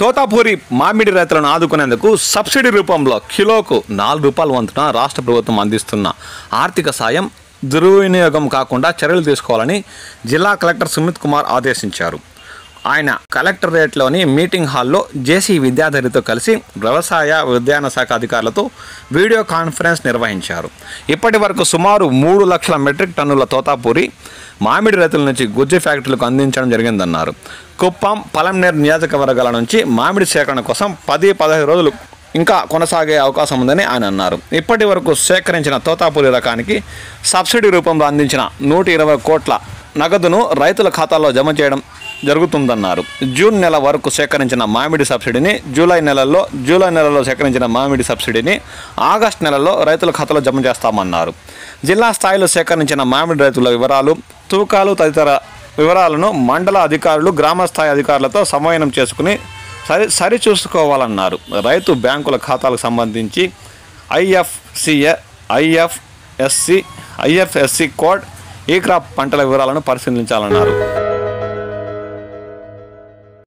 తోతాపూరి మామిడి రైతులను ఆదుకునేందుకు సబ్సిడీ రూపంలో కిలోకు ₹4 వంతున రాష్ట్ర ప్రభుత్వం అందిస్తున్న ఆర్థిక సాయం దుర్వినియోగం కాకుండా చర్యలు తీసుకోవాలని జిల్లా కలెక్టర్ సుమిత్ కుమార్ ఆదేశించారు. ఆయన కలెక్టరేట్లోని మీటింగ్ హాల్లో జేసీ విద్యాధరితో కలిసి వ్యవసాయ ఉద్యాన శాఖ అధికారులతో వీడియో కాన్ఫరెన్స్ నిర్వహించారు. ఇప్పటి వరకు సుమారు 3 లక్షల మెట్రిక్ టన్నుల తోతాపూరి మామిడి రైతుల నుంచి గుజ్జు ఫ్యాక్టరీలకు అందించడం జరిగిందన్నారు. కుప్పం, పలంనేరు నియోజకవర్గాల నుంచి మామిడి సేకరణ కోసం 10-15 రోజులు ఇంకా కొనసాగే అవకాశం ఉందని ఆయన అన్నారు. ఇప్పటి వరకు సేకరించిన తోతాపూరి రకానికి సబ్సిడీ రూపంలో అందించిన 120 కోట్ల నగదును రైతుల ఖాతాల్లో జమ చేయడం జరుగుతుందన్నారు. జూన్ నెల వరకు సేకరించిన మామిడి సబ్సిడీని జూలై నెలలో సేకరించిన మామిడి సబ్సిడీని ఆగస్టు నెలలో రైతుల ఖాతాలో జమ చేస్తామన్నారు. జిల్లా స్థాయిలో సేకరించిన మామిడి రైతుల వివరాలు, తూకాలు తదితర వివరాలను మండల అధికారులు, గ్రామ స్థాయి అధికారులతో సమన్వయం చేసుకుని సరిచూసుకోవాలన్నారు. రైతు బ్యాంకుల ఖాతాలకు సంబంధించి ఐఎఫ్ఎస్సి కోడ్, ఈ క్రాప్ పంటల వివరాలను పరిశీలించాలన్నారు.